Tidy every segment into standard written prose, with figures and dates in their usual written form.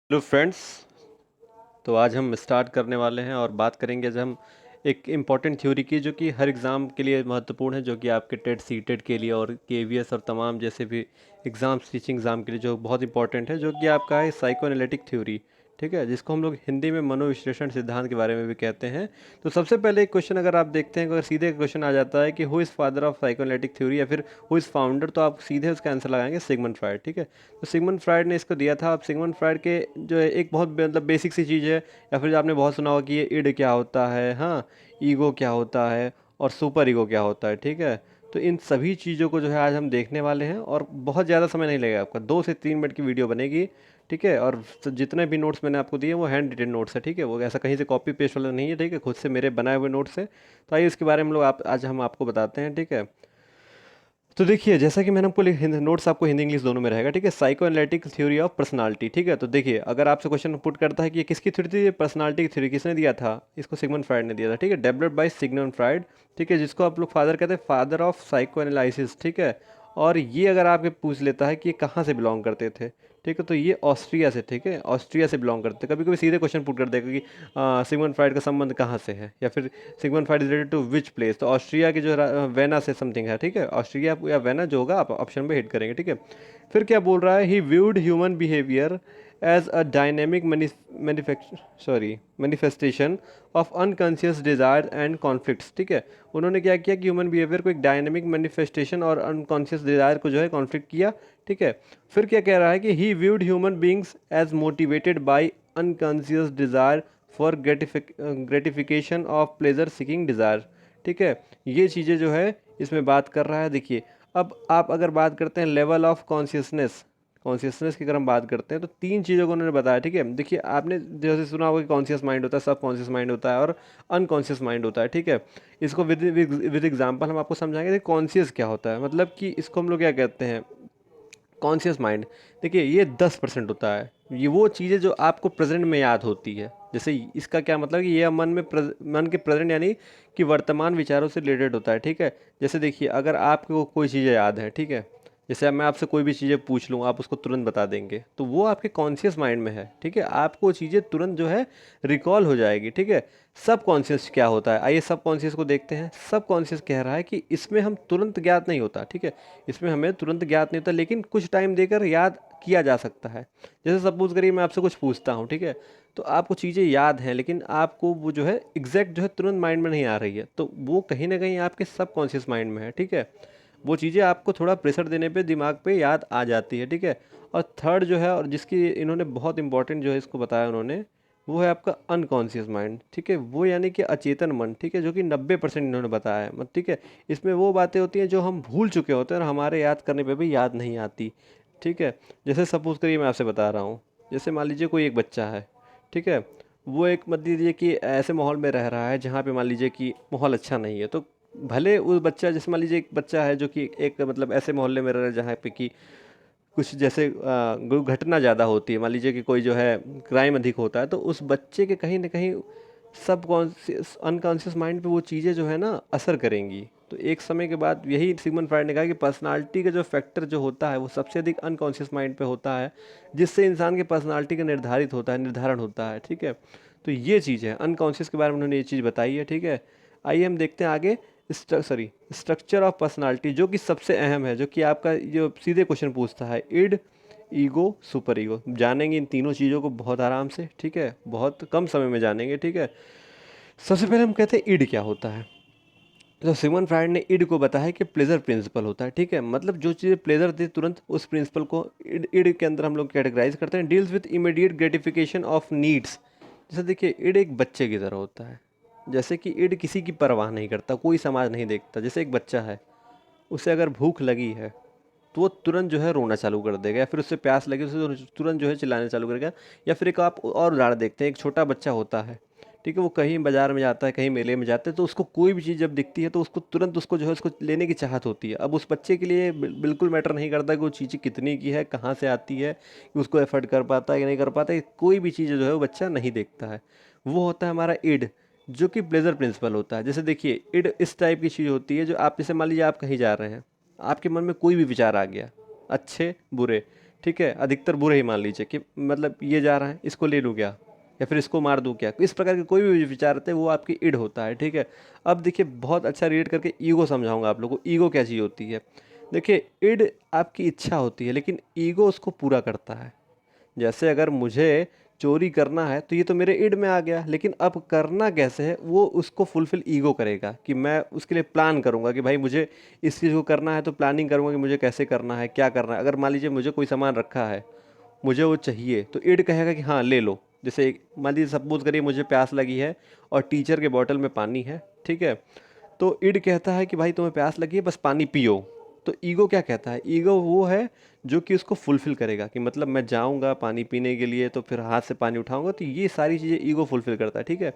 Hello friends. तो आज हम स्टार्ट करने वाले हैं और बात करेंगे आज हम एक इम्पॉर्टेंट थ्योरी की जो कि हर एग्ज़ाम के लिए महत्वपूर्ण है, जो कि आपके टेट सीटेट के लिए और केवीएस और तमाम जैसे भी एग्ज़ाम्स टीचिंग एग्ज़ाम के लिए जो बहुत इंपॉर्टेंट है, जो कि आपका है साइकोएनालिटिक थ्योरी। ठीक है, जिसको हम लोग हिंदी में मनोविश्लेषण सिद्धांत के बारे में भी कहते हैं। तो सबसे पहले एक क्वेश्चन अगर आप देखते हैं, अगर सीधे क्वेश्चन आ जाता है कि who is father of psychoanalytic theory या फिर हु इज़ फाउंडर, तो आप सीधे उसका आंसर लगाएंगे सिगमंड फ्राइड। ठीक है, तो सिगमंड फ्राइड ने इसको दिया था। अब सिगमंड फ्राइड के जो है एक बहुत मतलब बेसिक सी चीज़ है, या फिर आपने बहुत सुना होगा कि ये इड क्या होता है, हाँ, ईगो क्या होता है और सुपर ईगो क्या होता है। ठीक है, तो इन सभी चीज़ों को जो है आज हम देखने वाले हैं और बहुत ज़्यादा समय नहीं लगेगा, आपका 2 से 3 मिनट की वीडियो बनेगी। ठीक है, और जितने भी नोट्स मैंने आपको दिए वो हैंड रिटेन नोट्स है। ठीक है, वो ऐसा कहीं से कॉपी पेस्ट वाला नहीं है। ठीक है, खुद से मेरे बनाए हुए नोट्स हैं। तो आइए इसके बारे में लोग आप आज हम आपको बताते हैं। ठीक है, तो देखिए जैसा कि मैंने आपको नोट्स आपको हिंदी इंग्लिश दोनों में रहेगा। ठीक है, psycho analytic theory of personality. ठीक है, तो देखिए अगर आपसे क्वेश्चन पुट करता है कि ये किसकी थ्योरी थी, ये पर्सनालिटी की थ्योरी किसने दिया था, इसको सिगमंड फ्राइड ने दिया था। ठीक है, डेवलप्ड बाय सिगमंड फ्राइड। ठीक है, जिसको आप लोग फादर कहते हैं, फादर ऑफ साइको एनालिसिस। ठीक है, और ये अगर आपके पूछ लेता है कि ये कहाँ से बिलोंग करते थे, ठीक है, तो ये ऑस्ट्रिया से। ठीक है, ऑस्ट्रिया से बिलोंग करते थे। कभी कभी सीधे क्वेश्चन पुट कर देगा कि सिगमंड फ्राइड का संबंध कहाँ से है, या फिर Sigmund Freud is related to which place, तो ऑस्ट्रिया की जो वेना से समथिंग है। ठीक है, ऑस्ट्रिया या वेना जो होगा आप ऑप्शन पे हिट करेंगे। ठीक है, फिर क्या बोल रहा है, he viewed human behaviour as a dynamic manifestation of unconscious desire and conflicts. ठीक है, उन्होंने क्या किया कि ह्यूमन बिहेवियर को एक डायनेमिक मैनिफेस्टेशन और अनकॉन्शियस डिजायर को जो है कॉन्फ्लिक्ट किया। ठीक है, फिर क्या कह रहा है कि he viewed human beings as motivated by unconscious desire for gratification of pleasure seeking desire. ठीक है, ये चीज़ें जो है इसमें बात कर रहा है। देखिए अब आप अगर बात करते हैं लेवल ऑफ कॉन्शियसनेस, कॉन्शियसनेस की अगर हम बात करते हैं तो 3 चीज़ों को उन्होंने बताया। ठीक है, देखिए आपने जैसे सुना होगा कि कॉन्शियस माइंड होता है, सब कॉन्शियस माइंड होता है और अनकॉन्शियस माइंड होता है। ठीक है, इसको विद विद एग्जाम्पल हम आपको समझाएंगे कॉन्शियस क्या होता है, मतलब कि इसको हम लोग क्या कहते हैं, कॉन्शियस माइंड। देखिए ये 10% होता है, ये वो चीज़ें जो आपको प्रेजेंट में याद होती है। जैसे इसका क्या मतलब कि ये मन के प्रेजेंट यानी कि वर्तमान विचारों से रिलेटेड होता है। ठीक है, जैसे देखिए अगर आपको कोई चीज़ें याद है, ठीक है, जैसे अब मैं आपसे कोई भी चीज़ें पूछ लूँ आप उसको तुरंत बता देंगे, तो वो आपके कॉन्शियस माइंड में है। ठीक है, आपको चीज़ें तुरंत जो है रिकॉल हो जाएगी। ठीक है, सब कॉन्शियस क्या होता है, आइए सब कॉन्शियस को देखते हैं। सब कॉन्शियस कह रहा है कि इसमें हम तुरंत ज्ञात नहीं होता। ठीक है, इसमें हमें तुरंत ज्ञात नहीं होता, लेकिन कुछ टाइम देकर याद किया जा सकता है। जैसे सपोज करिए मैं आपसे कुछ पूछता हूँ, ठीक है, तो आपको चीज़ें याद हैं लेकिन आपको वो जो है एग्जैक्ट जो है तुरंत माइंड में नहीं आ रही है, तो वो कहीं ना कहीं आपके सब कॉन्शियस माइंड में है। ठीक है, वो चीज़ें आपको थोड़ा प्रेशर देने पे दिमाग पे याद आ जाती है। ठीक है, और थर्ड जो है और जिसकी इन्होंने बहुत इंपॉर्टेंट जो है इसको बताया उन्होंने, वो है आपका अनकॉन्शियस माइंड। ठीक है, वो यानी कि अचेतन मन। ठीक है, जो कि 90% इन्होंने बताया है। मत ठीक है, इसमें वो बातें होती हैं जो हम भूल चुके होते हैं और हमारे याद करने पे भी याद नहीं आती। ठीक है, जैसे सपोज करिए मैं आपसे बता रहा हूँ, जैसे मान लीजिए कोई एक बच्चा है। ठीक है, वो एक मान लीजिए कि ऐसे माहौल में रह रहा है जहाँ पे मान लीजिए कि माहौल अच्छा नहीं है, तो भले वो बच्चा, जैसे मान लीजिए एक बच्चा है जो कि एक मतलब ऐसे मोहल्ले में रह रहा है जहाँ पे कि कुछ जैसे घटना ज़्यादा होती है, मान लीजिए कि कोई जो है क्राइम अधिक होता है, तो उस बच्चे के कहीं ना कहीं सब कॉन्शियस अनकॉन्शियस माइंड पे वो चीज़ें जो है ना असर करेंगी। तो एक समय के बाद यही सिगमंड फ्राइड ने कहा कि पर्सनालिटी का जो फैक्टर जो होता है वो सबसे अधिक अनकॉन्शियस माइंड पे होता है, जिससे इंसान के पर्सनालिटी का निर्धारण होता है। ठीक है, तो ये चीज़ है अनकॉन्शियस के बारे में उन्होंने ये चीज़ बताई है। ठीक है, आइए हम देखते हैं आगे स्ट्रक्चर ऑफ पर्सनालिटी, जो कि सबसे अहम है, जो कि आपका जो सीधे क्वेश्चन पूछता है, इड, ईगो, सुपर ईगो। जानेंगे इन तीनों चीज़ों को बहुत आराम से। ठीक है, बहुत कम समय में जानेंगे। ठीक है, सबसे पहले हम कहते हैं इड क्या होता है। तो सिगमंड फ्राइड ने इड को बताया कि प्लेजर प्रिंसिपल होता है। ठीक है, मतलब जो चीज़ें प्लेजर दे तुरंत उस प्रिंसिपल को इड के अंदर हम लोग कैटेगराइज करते हैं। Deals with immediate gratification of needs. जैसे देखिए इड एक बच्चे की तरह होता है, जैसे कि इड किसी की परवाह नहीं करता, कोई समाज नहीं देखता। जैसे एक बच्चा है, उसे अगर भूख लगी है तो वो तुरंत जो है रोना चालू कर देगा, या फिर उससे प्यास लगी उसे तो तुरंत जो है चिल्लाने चालू करेगा। या फिर एक आप और उदाहरण देखते हैं, एक छोटा बच्चा होता है, ठीक है, वो कहीं बाजार में जाता है, कहीं मेले में जाता है, तो उसको कोई भी चीज़ जब दिखती है तो उसको तुरंत उसको जो है उसको लेने की चाहत होती है। अब उस बच्चे के लिए बिल्कुल मैटर नहीं करता कि वो चीज़ कितनी की है, कहाँ से आती है, कि उसको एफर्ट कर पाता है कि नहीं कर पाता है, कोई भी चीज़ जो है वो बच्चा नहीं देखता है। वो होता है हमारा इड, जो कि प्लेजर प्रिंसिपल होता है। जैसे देखिए इड इस टाइप की चीज़ होती है, जो आप जैसे मान लीजिए आप कहीं जा रहे हैं, आपके मन में कोई भी विचार आ गया, अच्छे बुरे, ठीक है, अधिकतर बुरे ही मान लीजिए कि मतलब ये जा रहा है, इसको ले लूँ क्या, या फिर इसको मार दूँ क्या, इस प्रकार के कोई भी विचार आते हैं वो आपकी इड होता है। ठीक है, अब देखिए बहुत अच्छा रिलेट करके ईगो समझाऊंगा आप लोगों को। ईगो क्या चीज़ होती है? देखिए, इड आपकी इच्छा होती है लेकिन ईगो उसको पूरा करता है। जैसे अगर मुझे चोरी करना है तो ये तो मेरे इड में आ गया, लेकिन अब करना कैसे है वो उसको फुलफिल ईगो करेगा, कि मैं उसके लिए प्लान करूंगा कि भाई मुझे इस चीज़ को करना है, तो प्लानिंग करूंगा कि मुझे कैसे करना है, क्या करना है। अगर मान लीजिए मुझे कोई सामान रखा है, मुझे वो चाहिए, तो इड कहेगा कि हाँ ले लो। जैसे मान लीजिए सपोज करिए मुझे प्यास लगी है और टीचर के बॉटल में पानी है, ठीक है, तो इड कहता है कि भाई तुम्हें प्यास लगी है, बस पानी पियो। तो ईगो क्या कहता है? ईगो वो है जो कि उसको फुलफिल करेगा, कि मतलब मैं जाऊंगा पानी पीने के लिए तो फिर हाथ से पानी उठाऊंगा, तो ये सारी चीज़ें ईगो फुलफिल करता है। ठीक है,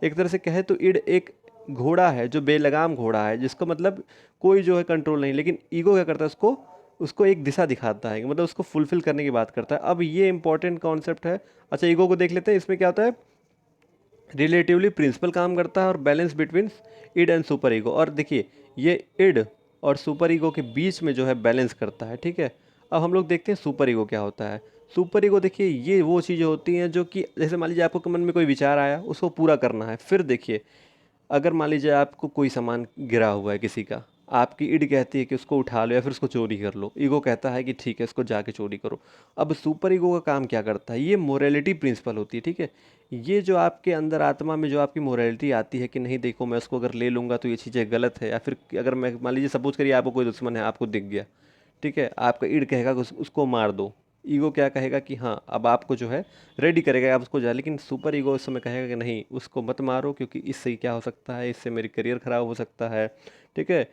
एक तरह से कहे तो इड एक घोड़ा है जो बेलगाम घोड़ा है, जिसको मतलब कोई जो है कंट्रोल नहीं, लेकिन ईगो क्या करता है, उसको उसको एक दिशा दिखाता है, कि मतलब उसको फुलफिल करने की बात करता है। अब ये इंपॉर्टेंट कॉन्सेप्ट है। अच्छा, ईगो को देख लेते हैं, इसमें क्या होता है, रिलेटिवली प्रिंसिपल काम करता है और balance between id and super ego. और देखिए, ये इड और सुपर ईगो के बीच में जो है बैलेंस करता है। ठीक है, अब हम लोग देखते हैं सुपर ईगो क्या होता है। सुपर ईगो देखिए, ये वो चीज़ें होती हैं जो कि जैसे मान लीजिए आपको मन में कोई विचार आया, उसको पूरा करना है। फिर देखिए, अगर मान लीजिए आपको कोई सामान गिरा हुआ है किसी का, आपकी इड कहती है कि उसको उठा लो या फिर उसको चोरी कर लो, ईगो कहता है कि ठीक है इसको जाके चोरी करो। अब सुपर ईगो का काम क्या करता है? ये मोरालिटी प्रिंसिपल होती है। ठीक है, ये जो आपके अंदर आत्मा में जो आपकी मोरालिटी आती है कि नहीं देखो मैं उसको अगर ले लूँगा तो ये चीज़ें गलत है, या फिर अगर मैं मान लीजिए सपोज करिए आपको कोई दुश्मन है, आपको दिख गया, ठीक है, आपका ईड कहेगा कि उसको मार दो। ईगो क्या कहेगा कि हाँ अब आपको जो है रेडी करेगा आप उसको जाए, लेकिन सुपर ईगो उस समय कहेगा कि नहीं उसको मत मारो, क्योंकि इससे क्या हो सकता है, इससे मेरी करियर ख़राब हो सकता है। ठीक है,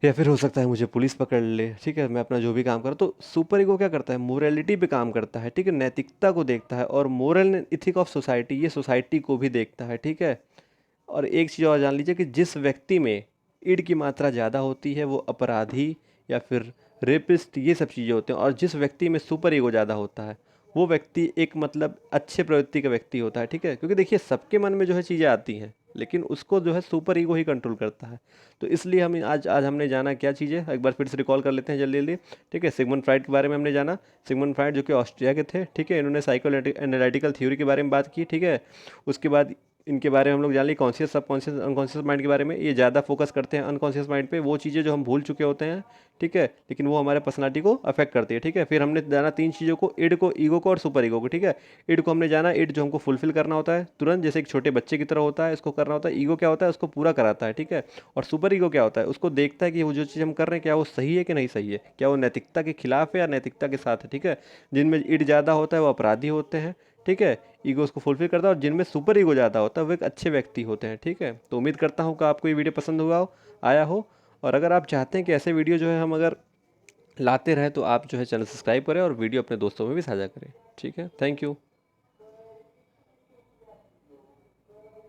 या फिर हो सकता है मुझे पुलिस पकड़ ले। ठीक है, मैं अपना जो भी काम करूँ। तो सुपर ईगो क्या करता है, मोरालिटी पे काम करता है। ठीक है, नैतिकता को देखता है, और मोरल इथिक ऑफ सोसाइटी, ये सोसाइटी को भी देखता है। ठीक है, और एक चीज़ और जान लीजिए कि जिस व्यक्ति में ईड की मात्रा ज़्यादा होती है वो अपराधी या फिर रेपिस्ट, ये सब चीज़ें होते हैं। और जिस व्यक्ति में सुपर ईगो ज़्यादा होता है वो व्यक्ति एक मतलब अच्छे प्रवृत्ति का व्यक्ति होता है। ठीक है, क्योंकि देखिए सबके मन में जो है चीज़ें आती हैं, लेकिन उसको जो है सुपर ईगो ही कंट्रोल करता है। तो इसलिए हम आज आज हमने जाना क्या चीज़ें, एक बार फिर से रिकॉल कर लेते हैं जल्दी जल्दी। ठीक है, सिगमंड फ्राइड के बारे में हमने जाना। सिगमंड फ्राइड जो कि ऑस्ट्रिया के थे, ठीक है, इन्होंने साइको एनालिटिकल थ्योरी के बारे में बात की। ठीक है, उसके बाद इनके बारे में हम लोग जान ली कॉन्शियस, सबकॉन्शियस, अनकॉन्शियस माइंड के बारे में। ये ज़्यादा फोकस करते हैं अनकॉन्शियस माइंड पे, वो चीज़ें जो हम भूल चुके होते हैं। ठीक है, लेकिन वो हमारे पर्सनालिटी को अफेक्ट करती है। ठीक है, फिर हमने जाना तीन चीज़ों को, इड को, ईगो को और सुपर ईगो को। ठीक है, इड को हमने जाना, इड जो हमको फुलफिल करना होता है तुरंत, जैसे एक छोटे बच्चे की तरह होता है, इसको करना होता है। ईगो क्या होता है, उसको पूरा कराता है। ठीक है, और सुपर ईगो क्या होता है, उसको देखता है कि वो जो चीज़ हम कर रहे हैं क्या वो सही है कि नहीं सही है, क्या वो नैतिकता के खिलाफ है या नैतिकता के साथ है। ठीक है, जिनमें इड ज़्यादा होता है वो अपराधी होते हैं। ठीक है, ईगो उसको फुलफिल करता है, और जिनमें सुपर ईगो ज़्यादा होता है वो एक अच्छे व्यक्ति होते हैं। ठीक है, तो उम्मीद करता हूँ कि आपको ये वीडियो पसंद हुआ हो, आया हो। और अगर आप चाहते हैं कि ऐसे वीडियो जो है हम अगर लाते रहें तो आप जो है चैनल सब्सक्राइब करें और वीडियो अपने दोस्तों में भी साझा करें। ठीक है, थैंक यू।